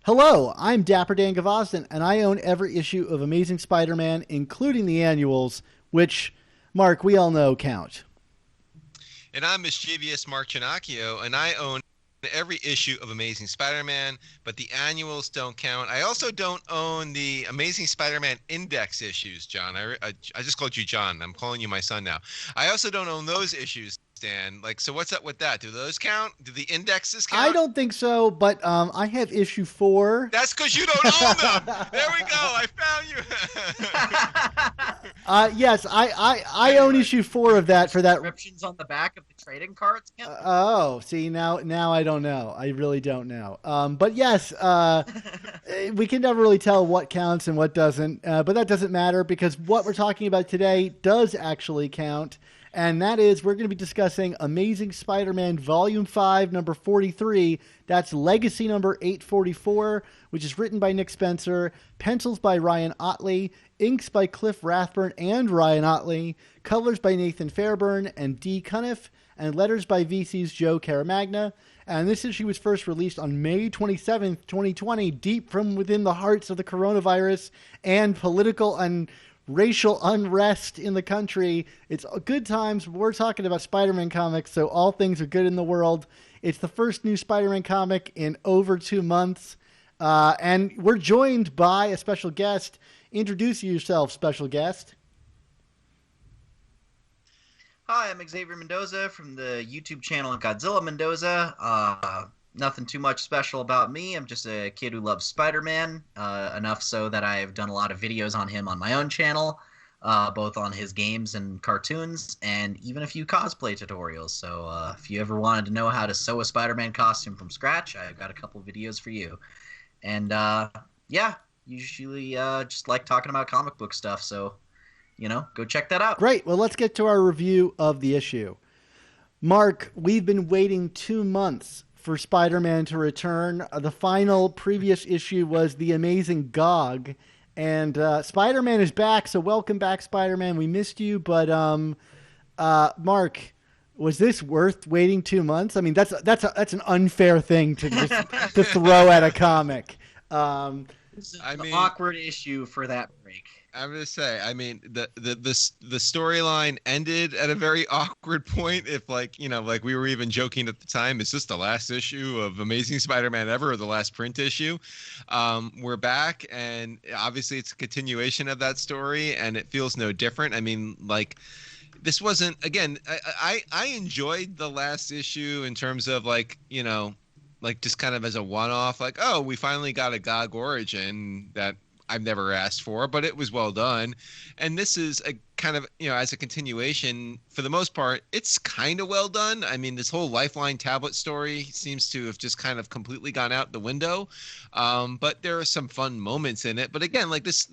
Hello, I'm Dapper Dan Gavosden, and I own every issue of Amazing Spider-Man, including the annuals, which, Mark, we all know count. And I'm Mischievous Marchinacchio, and I own every issue of Amazing Spider-Man, but the annuals don't count. I also don't own the Amazing Spider-Man Index issues, John. I just called you John. I'm calling you my son now. I also don't own those issues, Dan. So what's up with that? Do those count? Do the indexes I count? don't think so, but I have issue 4. That's because you don't own them. There we go. I found you. Yes, I own Anyway. issue 4 of that for that. Inscriptions on the back of the trading cards. Oh, see, now I don't know. I really don't know. But yes, we can never really tell what counts and what doesn't. But that doesn't matter because what we're talking about today does actually count. And that is, we're going to be discussing Amazing Spider-Man Volume 5, number 43. That's Legacy number 844, which is written by Nick Spencer, pencils by Ryan Ottley, inks by Cliff Rathburn and Ryan Ottley, colors by Nathan Fairburn and Dee Cuniff, and letters by VC's Joe Caramagna. And this issue was first released on May 27th, 2020, deep from within the hearts of the coronavirus and political and racial unrest in the country. It's good times. We're talking about Spider-Man comics, so all things are good in the world. It's the first new Spider-Man comic in over 2 months. And we're joined by a special guest. Introduce yourself, special guest. Hi, I'm Xavier Mendoza from the YouTube channel GodzillaMendoza. Nothing too much special about me. I'm just a kid who loves Spider-Man, enough so that I've done a lot of videos on him on my own channel, both on his games and cartoons, and even a few cosplay tutorials. So if you ever wanted to know how to sew a Spider-Man costume from scratch, I've got a couple videos for you. And yeah, usually just like talking about comic book stuff, so go check that out. Great. Well, let's get to our review of the issue. Mark, we've been waiting 2 months for Spider-Man to return. The final previous issue was The Amazing Gog, and Spider-Man is back, so welcome back, Spider-Man. We missed you, but Mark, was this worth waiting 2 months? I mean, that's an unfair thing to just to throw at a comic. This is an awkward issue for that break. I'm gonna say, I mean, the storyline ended at a very awkward point. If like we were even joking at the time, is this the last issue of Amazing Spider-Man ever, or the last print issue? We're back, and obviously it's a continuation of that story, and it feels no different. I mean, like, this wasn't, again, I enjoyed the last issue in terms of like just kind of as a one-off, like, oh, we finally got a GOG origin that I've never asked for, but it was well done. And this is a kind of, as a continuation, for the most part, it's kind of well done. I mean, this whole Lifeline Tablet story seems to have just kind of completely gone out the window. But there are some fun moments in it. But again, like this,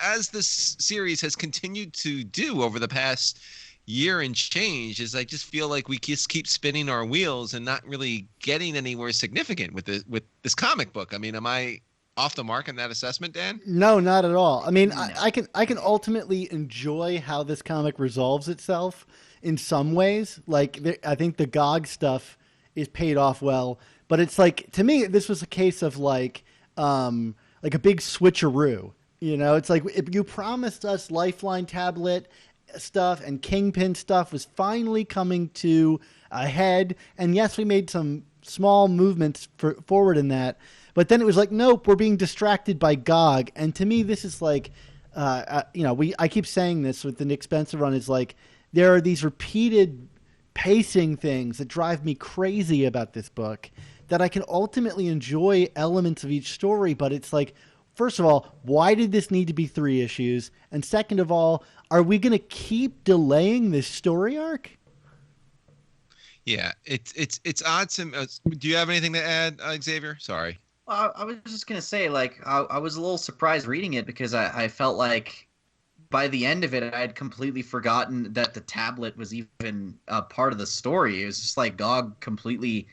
as this series has continued to do over the past year and change, is I just feel like we just keep spinning our wheels and not really getting anywhere significant with this comic book. I mean, am I off the mark in that assessment, Dan? No, not at all. I mean, no. I can ultimately enjoy how this comic resolves itself in some ways. Like, I think the GOG stuff is paid off well, but it's like, to me, this was a case of like a big switcheroo. It's like, if you promised us Lifeline Tablet stuff and Kingpin stuff was finally coming to a head, and yes, we made some small movements forward in that. But then it was like, nope, we're being distracted by GOG. And to me, this is like, I keep saying this with the Nick Spencer run, is like, there are these repeated pacing things that drive me crazy about this book, that I can ultimately enjoy elements of each story. But it's like, first of all, why did this need to be 3 issues? And second of all, are we going to keep delaying this story arc? Yeah, it's odd. Do you have anything to add, Xavier? Sorry. Well, I was just going to say, like, I was a little surprised reading it because I felt like by the end of it, I had completely forgotten that the tablet was even a part of the story. It was just like GOG completely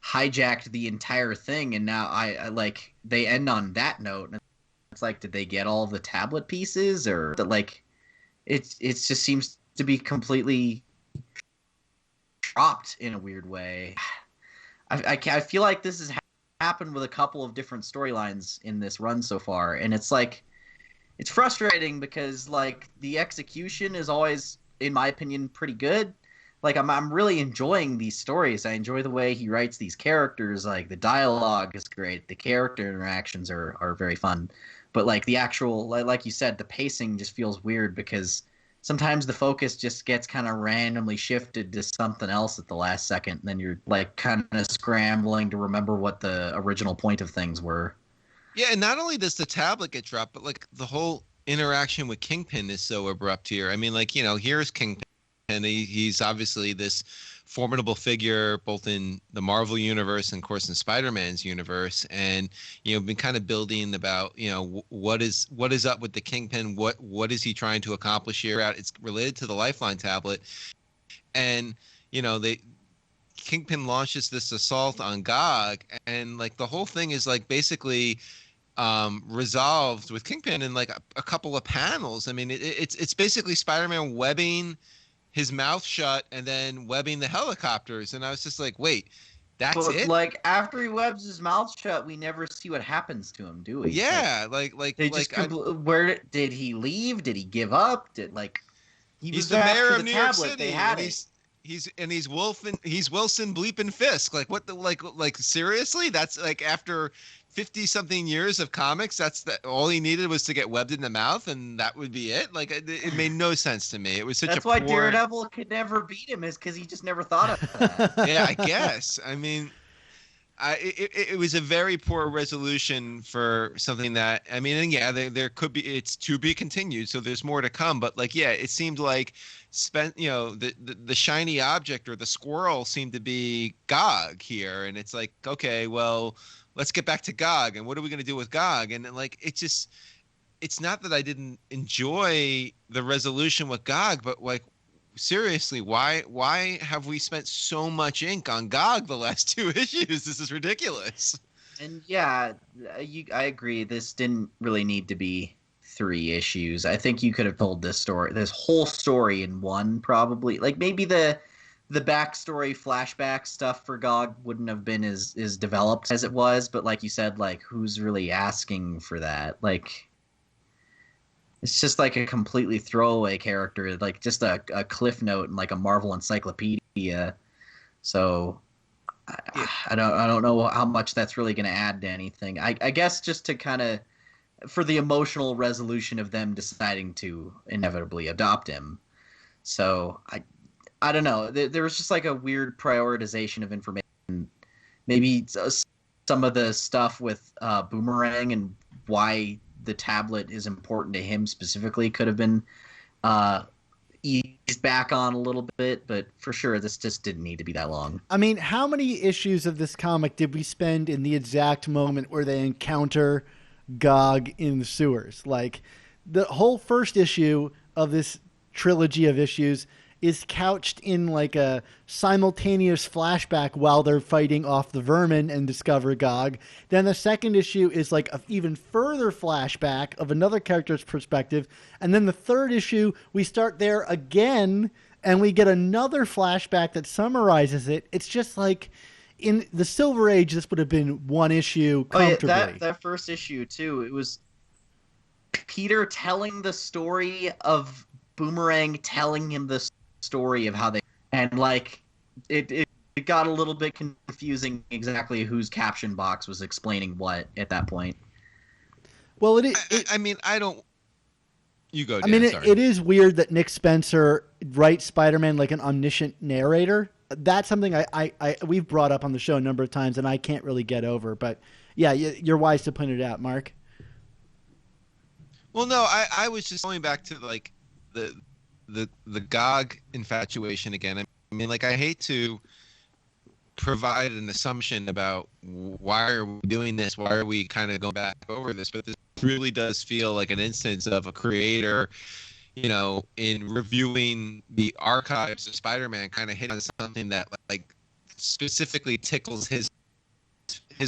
hijacked the entire thing, and now I like, they end on that note. And it's like, did they get all of the tablet pieces, or like, it just seems to be completely dropped in a weird way. I feel like this is happened with a couple of different storylines in this run so far, and it's like it's frustrating because like the execution is always, in my opinion, pretty good. Like I'm really enjoying these stories. I enjoy the way he writes these characters. Like the dialogue is great. The character interactions are very fun. But like the actual, like you said, the pacing just feels weird because sometimes the focus just gets kind of randomly shifted to something else at the last second. And then you're like kind of scrambling to remember what the original point of things were. Yeah, and not only does the tablet get dropped, but like the whole interaction with Kingpin is so abrupt here. I mean, like, here's Kingpin, and he's obviously this formidable figure both in the Marvel universe and, of course, in Spider-Man's universe, and been kind of building about what is up with the Kingpin, what is he trying to accomplish here? It's related to the Lifeline tablet, and Kingpin launches this assault on Gog, and like the whole thing is like basically resolved with Kingpin in like a couple of panels. I mean, it's basically Spider-Man webbing his mouth shut and then webbing the helicopters, and I was just like, wait, that's it? Like after he webs his mouth shut, we never see what happens to him, do we? Yeah, where did he leave? Did he give up? He's the mayor of New York City, they had he's Wilson bleeping Fisk. Like what the like seriously? That's like after 50-something years of comics, all he needed was to get webbed in the mouth, and that would be it. Like it made no sense to me. It was that's why Daredevil could never beat him, is because he just never thought of that. Yeah, I guess. I mean, it was a very poor resolution for something that, I mean, and yeah, there could be, it's to be continued, so there's more to come. But like, yeah, it seemed like the shiny object or the squirrel seemed to be Gog here, and it's like, okay, well, let's get back to Gog, and what are we going to do with Gog? And like, it's not that I didn't enjoy the resolution with Gog, but like, seriously, why have we spent so much ink on Gog the last 2 issues? This is ridiculous. And yeah, I agree. This didn't really need to be 3 issues. I think you could have told this whole story in one, probably. Like maybe the backstory flashback stuff for Gog wouldn't have been as developed as it was, but like you said, like who's really asking for that? Like it's just like a completely throwaway character, like just a cliff note in like a Marvel encyclopedia. So I don't know how much that's really going to add to anything. I guess just to kind of for the emotional resolution of them deciding to inevitably adopt him. So I don't know. There was just like a weird prioritization of information. Maybe some of the stuff with Boomerang and why the tablet is important to him specifically could have been eased back on a little bit, but for sure this just didn't need to be that long. I mean, how many issues of this comic did we spend in the exact moment where they encounter Gog in the sewers? Like the whole first issue of this trilogy of issues is couched in like a simultaneous flashback while they're fighting off the Vermin and discover Gog. Then the second issue is like an even further flashback of another character's perspective. And then the third issue, we start there again and we get another flashback that summarizes it. It's just like in the Silver Age, this would have been 1 issue comfortably. Oh, yeah, that first issue too, it was Peter telling the story of Boomerang telling him the story of how they, and like it got a little bit confusing exactly whose caption box was explaining what at that point. Well, I mean, I don't. You go. Dan, I mean, sorry. It is weird that Nick Spencer writes Spider-Man like an omniscient narrator. That's something we've brought up on the show a number of times, and I can't really get over. But yeah, you're wise to point it out, Mark. Well, no, I was just going back to like the Gog infatuation again. I mean, like, I hate to provide an assumption about why are we doing this, why are we kind of going back over this, but this really does feel like an instance of a creator, in reviewing the archives of Spider-Man, kind of hitting on something that like specifically tickles his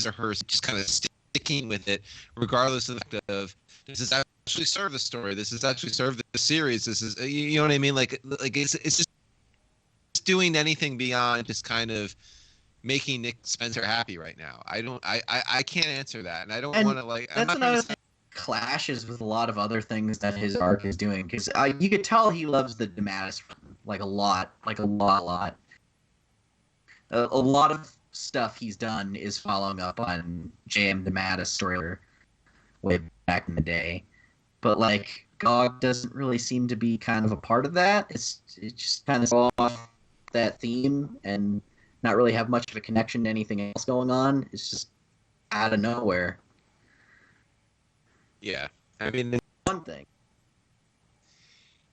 or hers, just kind of sticking with it, regardless of the fact of does this actually serve the story? This is actually serve the series. This is, you know what I mean? Like it's just doing anything beyond just kind of making Nick Spencer happy right now. I can't answer that, and I don't And want to like. that's another thing that clashes with a lot of other things that his arc is doing, because you could tell he loves the Dematis like a lot. A lot of stuff he's done is following up on J.M. Dematis' story way back in the day, but like Gog doesn't really seem to be kind of a part of that. It just kind of off that theme and not really have much of a connection to anything else going on. It's just out of nowhere. Yeah, I mean, One thing.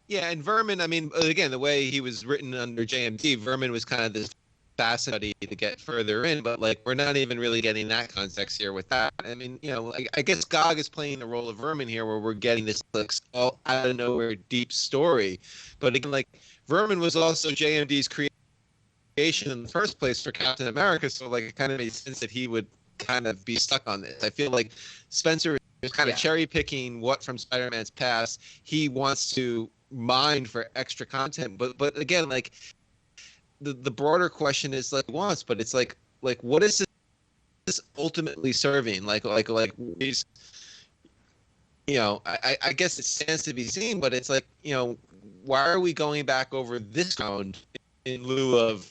yeah, and Vermin. I mean, again, the way he was written under JMD, Vermin was kind of this fascinating to get further in, but like we're not even really getting that context here with that. I mean, you know, I guess Gog is playing the role of Vermin here, where we're getting this like all out of nowhere deep story. But again, like Vermin was also JMD's creation in the first place for Captain America, so like it kind of made sense that he would kind of be stuck on this. I feel like Spencer is kind of cherry picking what from Spider-Man's past he wants to mine for extra content, but again, like the broader question is like wants, but it's like what is this ultimately serving? Like he's, you know, I guess it stands to be seen, but it's like, you know, why are we going back over this ground in lieu of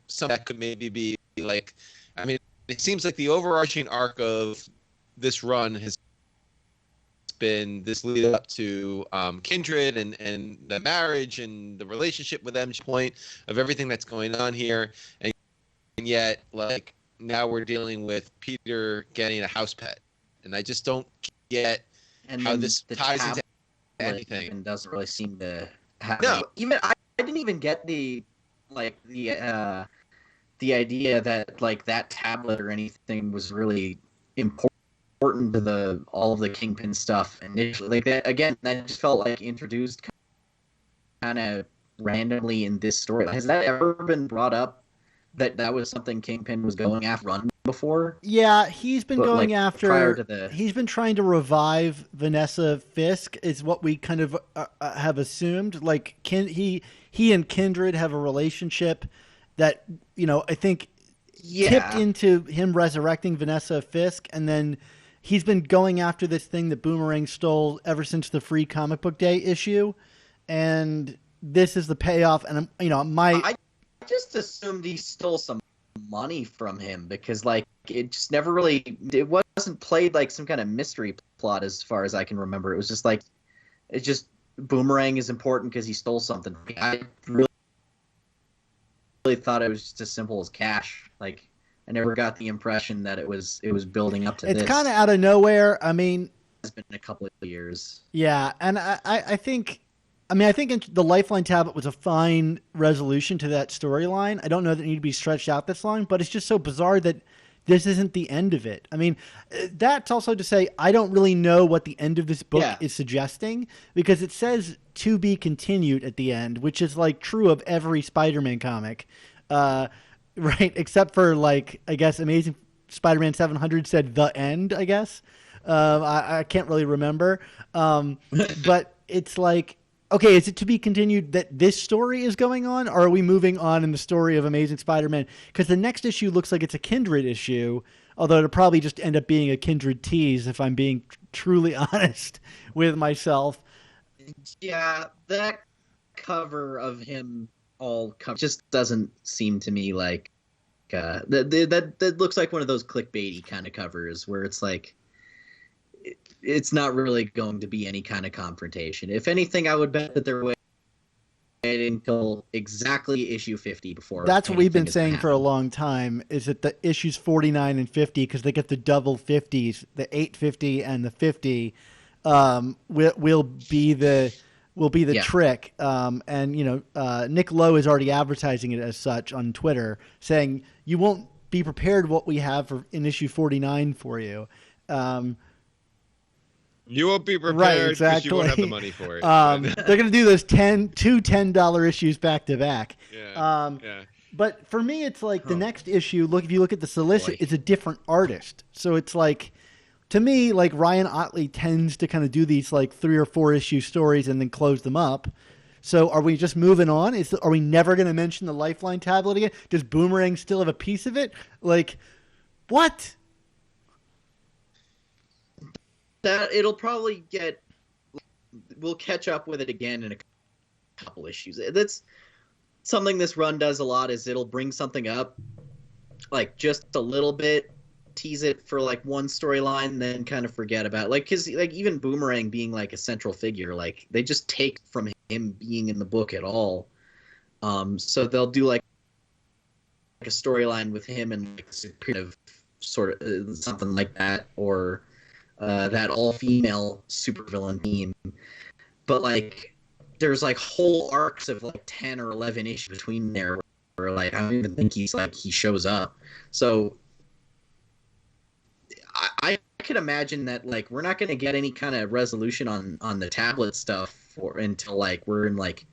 something that could maybe be like, I mean, it seems like the overarching arc of this run has been this lead up to Kindred and the marriage and the relationship with them, point of everything that's going on here, and yet like now we're dealing with Peter getting a house pet, and I just don't get how this ties into anything. And doesn't really seem to have no. I didn't even get the idea that like that tablet or anything was really important to all of the Kingpin stuff initially. Like that again, that just felt like introduced kind of randomly in this story. Has that ever been brought up that was something Kingpin was going after run before? Yeah, he's been going like, after. He's been trying to revive Vanessa Fisk, is what we kind of have assumed. Like he and Kindred have a relationship that, you know, I think tipped into him resurrecting Vanessa Fisk, and then he's been going after this thing that Boomerang stole ever since the Free Comic Book Day issue, and this is the payoff. And I just assumed he stole some money from him, because like it just never really, it wasn't played like some kind of mystery plot as far as I can remember. It was just like, it's just Boomerang is important because he stole something. I really thought it was just as simple as cash. Like I never got the impression that it was building up to this. It's kind of out of nowhere. I mean, it's been a couple of years. Yeah, and I think the Lifeline tablet was a fine resolution to that storyline. I don't know that it needed to be stretched out this long, but it's just so bizarre that this isn't the end of it. I mean, that's also to say I don't really know what the end of this book is suggesting, because it says to be continued at the end, which is like true of every Spider-Man comic. Right, except for like, I guess Amazing Spider-Man 700 said the end, I guess. I can't really remember. But it's like, okay, is it to be continued that this story is going on, or are we moving on in the story of Amazing Spider-Man? Because the next issue looks like it's a Kindred issue, although it'll probably just end up being a Kindred tease if I'm being truly honest with myself. Yeah, that cover of him just doesn't seem to me like that looks like one of those clickbaity kind of covers where it's like it's not really going to be any kind of confrontation. If anything, I would bet that they're waiting until exactly issue 50 before. That's what we've been saying for a long time, is that the issues 49 and 50, because they get the double 50s, the 850 and the 50, will be the trick. And, you know, Nick Lowe is already advertising it as such on Twitter, saying you won't be prepared what we have in issue 49 for you. You won't be prepared, right, exactly. Because you won't have the money for it. They're going to do those two $10 issues back to back. Yeah. But for me, it's like the next issue, if you look at the solicit, it's a different artist. So it's like, to me, like Ryan Otley tends to kind of do these like 3 or 4 issue stories and then close them up. So are we just moving on? Are we never going to mention the Lifeline tablet again? Does Boomerang still have a piece of it? Like, what? That it'll probably we'll catch up with it again in a couple issues. That's something this run does a lot, is it'll bring something up like just a little bit, tease it for like one storyline, then kind of forget about it. Like, because like even Boomerang being like a central figure, like they just take from him being in the book at all. So they'll do like a storyline with him and like of sort of something like that, or that all-female supervillain team. But like there's like whole arcs of like 10 or 11 issues between there where like I don't even think he shows up. So I could imagine that like we're not going to get any kind of resolution on the tablet stuff until like we're in like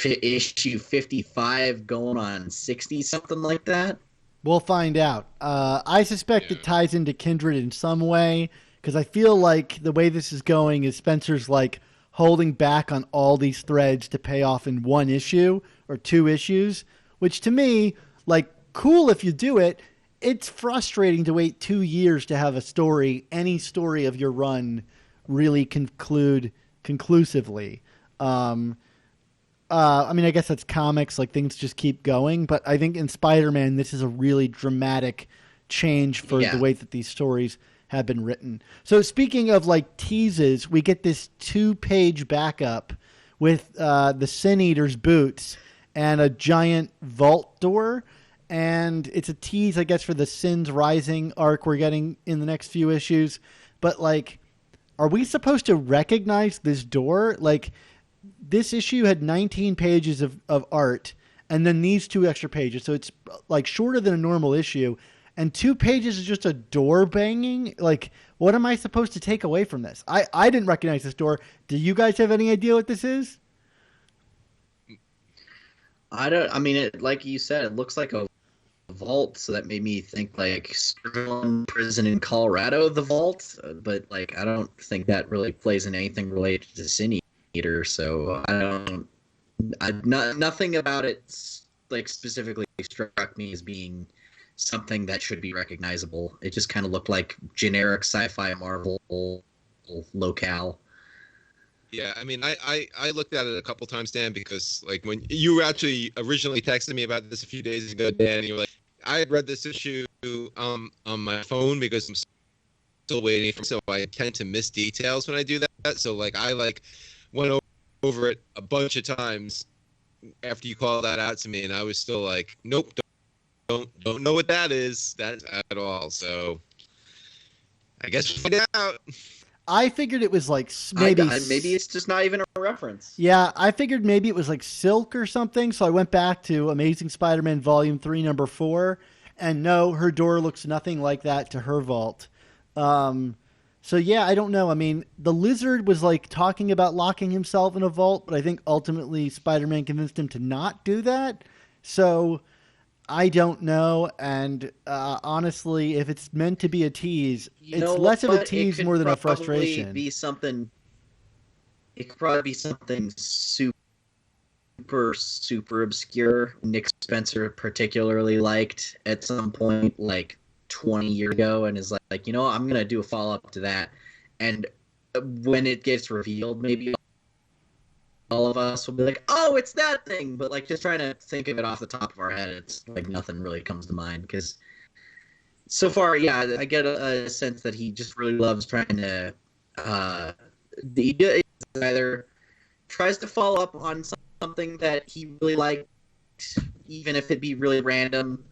issue 55 going on 60, something like that. We'll find out. I suspect it ties into Kindred in some way, because I feel like the way this is going is Spencer's like holding back on all these threads to pay off in one issue or two issues, which to me, like, cool if you do it. It's frustrating to wait 2 years to have a story, any story of your run, really conclude conclusively. I mean, I guess that's comics, like things just keep going, but I think in Spider-Man, this is a really dramatic change for the way that these stories have been written. So speaking of like teases, we get this 2-page backup with the Sin Eater's boots and a giant vault door. And it's a tease, I guess, for the Sins Rising arc we're getting in the next few issues. But like, are we supposed to recognize this door? Like, this issue had 19 pages of art and then these 2 extra pages. So it's like shorter than a normal issue. And 2 pages is just a door banging. Like, what am I supposed to take away from this? I didn't recognize this door. Do you guys have any idea what this is? I mean, like you said, it looks like a vault, so that made me think like prison in Colorado, the vault. But like, I don't think that really plays in anything related to Sin Eater. So nothing about it like specifically struck me as being something that should be recognizable. It just kind of looked like generic sci-fi Marvel locale. Yeah, I mean, I looked at it a couple times, Dan, because like when you actually originally texted me about this a few days ago, Dan, and you were like, I had read this issue on my phone because I'm still waiting for, so I tend to miss details when I do that. So like I like went over it a bunch of times after you called that out to me, and I was still like, nope, don't know what that is at all. So I guess we'll find out. I figured it was like maybe it's just not even a reference. Yeah, I figured maybe it was like silk or something. So I went back to Amazing Spider-Man Volume 3, number 4, and no, her door looks nothing like that to her vault. So yeah, I don't know. I mean, the Lizard was like talking about locking himself in a vault, but I think ultimately Spider-Man convinced him to not do that. So I don't know, and honestly, if it's meant to be a tease, it's less of a tease more than a frustration. It could probably be something super obscure. Nick Spencer particularly liked at some point, like 20 years ago, and is like, I'm gonna do a follow-up to that. And when it gets revealed, maybe all of us will be like, oh, it's that thing. But like, just trying to think of it off the top of our head, it's like nothing really comes to mind, because so far, yeah, I get a sense that he just really loves trying to he either tries to follow up on something that he really liked, even if it be really random,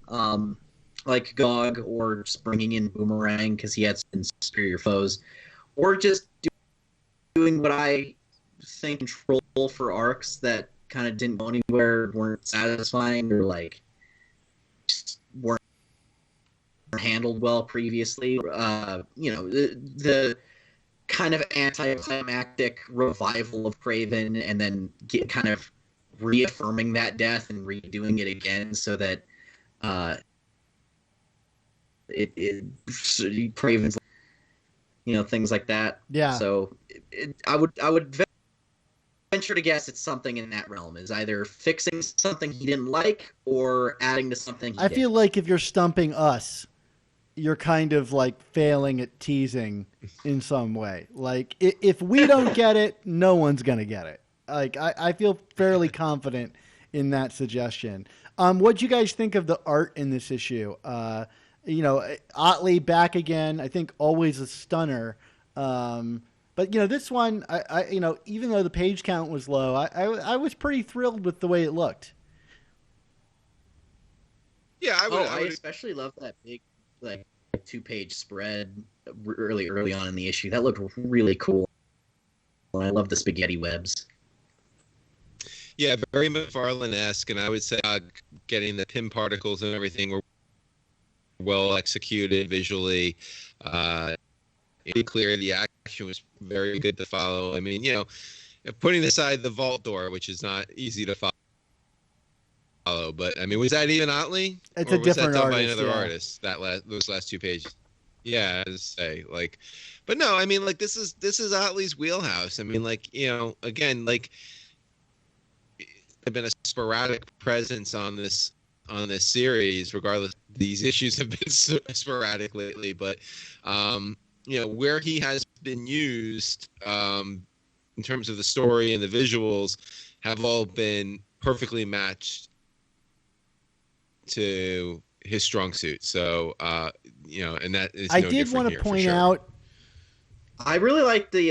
like Gog, or just bringing in Boomerang because he had some superior foes, or just doing what I think control for arcs that kind of didn't go anywhere, weren't satisfying, or like just weren't handled well previously. The kind of anticlimactic revival of Kraven, and then kind of reaffirming that death and redoing it again, so that Kraven's, things like that. Yeah. So I would venture to guess it's something in that realm. Is either fixing something he didn't like or adding to something he I did. feel like if you're stumping us, you're kind of like failing at teasing in some way. Like if we don't get it, no one's going to get it. Like I feel fairly confident in that suggestion. What'd you guys think of the art in this issue? Otley back again. I think always a stunner. But this one, I even though the page count was low, I was pretty thrilled with the way it looked. Yeah, I especially love that big, like 2-page spread early on in the issue. That looked really cool. I love the spaghetti webs. Yeah, very McFarlane-esque, and I would say getting the pin particles and everything were well executed visually. Clear, the action was very good to follow. I mean, putting aside the vault door, which is not easy to follow, but I mean, was that even Otley? It's or a was different that done artist, by another yeah. artist? Those last 2 pages. Yeah, as I say, but no, I mean, this is Otley's wheelhouse. I mean, again, have been a sporadic presence on this series. Regardless, these issues have been sporadic lately, but where he has been used in terms of the story and the visuals have all been perfectly matched to his strong suit. So, and that is. I did want to point out. I really like the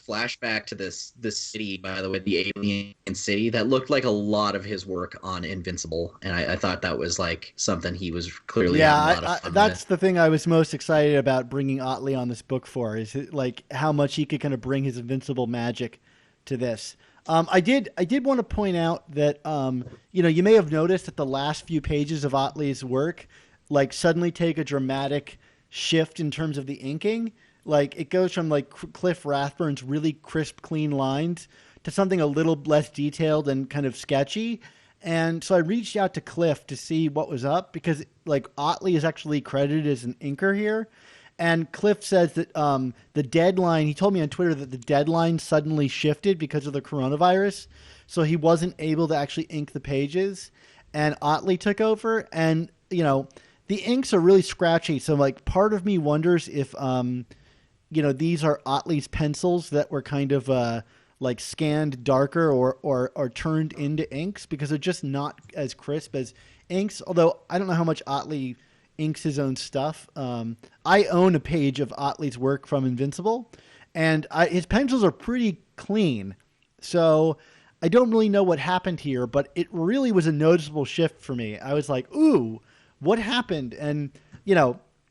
flashback to this city, by the way, the alien city. That looked like a lot of his work on Invincible, and I thought that was like something he was clearly having a lot of fun that's with. the thing I was most excited about bringing Otley on this book for, is like how much he could kind of bring his Invincible magic to this. I did want to point out that you may have noticed that the last few pages of Otley's work like suddenly take a dramatic shift in terms of the inking. Like it goes from like Cliff Rathburn's really crisp, clean lines to something a little less detailed and kind of sketchy. And so I reached out to Cliff to see what was up, because like Otley is actually credited as an inker here. And Cliff says that the deadline, he told me on Twitter that the deadline suddenly shifted because of the coronavirus. So he wasn't able to actually ink the pages, and Otley took over. And, the inks are really scratchy. So like part of me wonders if, these are Otley's pencils that were kind of like scanned darker or turned into inks, because they're just not as crisp as inks. Although I don't know how much Otley inks his own stuff. I own a page of Otley's work from Invincible, and his pencils are pretty clean. So I don't really know what happened here, but it really was a noticeable shift for me. I was like, ooh, what happened? And,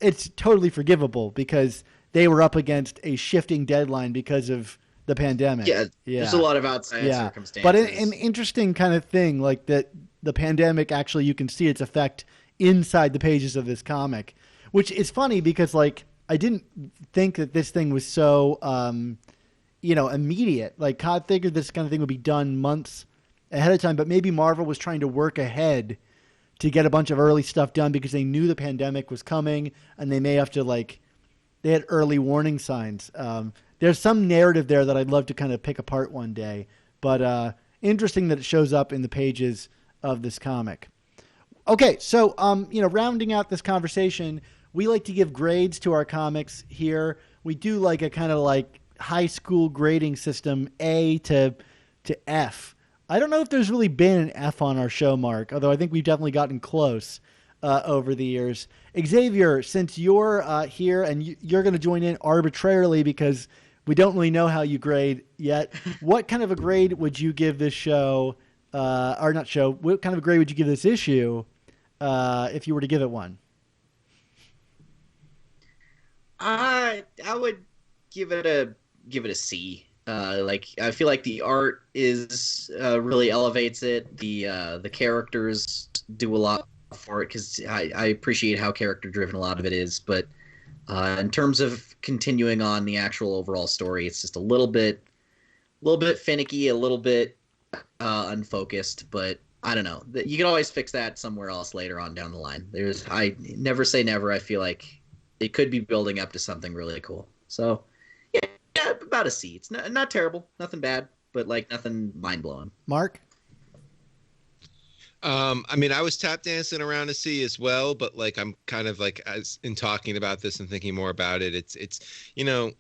it's totally forgivable because they were up against a shifting deadline because of the pandemic. Yeah. There's a lot of outside circumstances. But an interesting kind of thing, like that the pandemic, actually, you can see its effect inside the pages of this comic, which is funny because like I didn't think that this thing was so immediate. Like I figured this kind of thing would be done months ahead of time, but maybe Marvel was trying to work ahead to get a bunch of early stuff done because they knew the pandemic was coming, and they may have to they had early warning signs. There's some narrative there that I'd love to kind of pick apart one day, but interesting that it shows up in the pages of this comic. Okay, so rounding out this conversation, we like to give grades to our comics here. We do like a kind of like high school grading system, A to F. I don't know if there's really been an F on our show, Mark, although I think we've definitely gotten close over the years. Xavier, since you're here and you're going to join in arbitrarily because we don't really know how you grade yet, what kind of a grade would you give this show, or not show, what kind of a grade would you give this issue if you were to give it one? I would give it a C. I feel like the art is really elevates it. The characters do a lot for it because I appreciate how character driven a lot of it is. But in terms of continuing on the actual overall story, it's just a little bit finicky, a little bit unfocused. But I don't know. You can always fix that somewhere else later on down the line. I never say never. I feel like it could be building up to something really cool. So. Yeah, about a C. It's not terrible, nothing bad, but like nothing mind blowing. Mark? I mean, I was tap dancing around to see as well, but like I'm kind of like as in talking about this and thinking more about it, it's you know,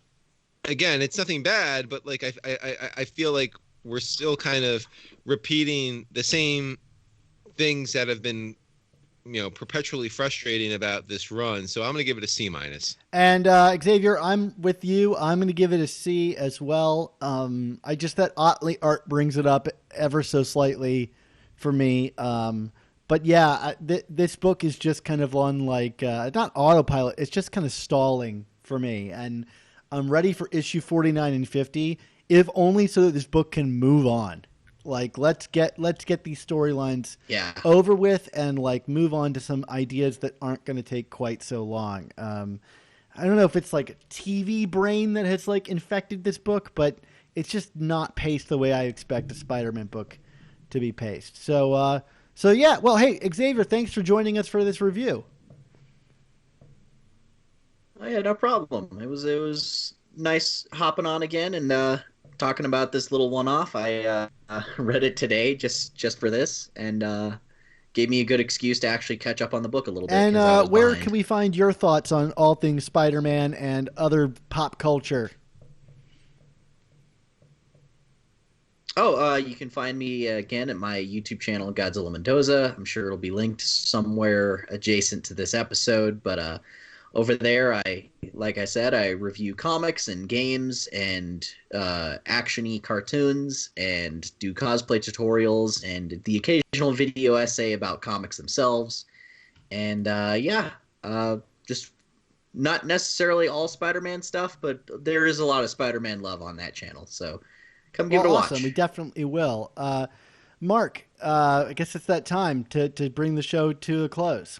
again, it's nothing bad, but like I feel like we're still kind of repeating the same things that have been, you know, perpetually frustrating about this run. So I'm going to give it a C-. And Xavier, I'm with you. I'm going to give it a C as well. I just that Otley art brings it up ever so slightly for me. But yeah, this book is just kind of on like not autopilot. It's just kind of stalling for me, and I'm ready for issue 49 and 50, if only so that this book can move on. Like let's get these storylines over with and like move on to some ideas that aren't going to take quite so long. I don't know if it's like a TV brain that has like infected this book, but it's just not paced the way I expect a Spider-Man book to be paced. So yeah. Well, hey Xavier, thanks for joining us for this review. Oh yeah, no problem. It was nice hopping on again and talking about this little one-off. I read it today just for this, and gave me a good excuse to actually catch up on the book a little bit. And where can we find your thoughts on all things Spider-Man and other pop culture? Oh, you can find me again at my YouTube channel, GodzillaMendoza. I'm sure it'll be linked somewhere adjacent to this episode, but over there, like I said, I review comics and games and action-y cartoons and do cosplay tutorials and the occasional video essay about comics themselves. And just not necessarily all Spider-Man stuff, but there is a lot of Spider-Man love on that channel. So come give it a watch. Awesome. We definitely will. Mark, I guess it's that time to bring the show to a close.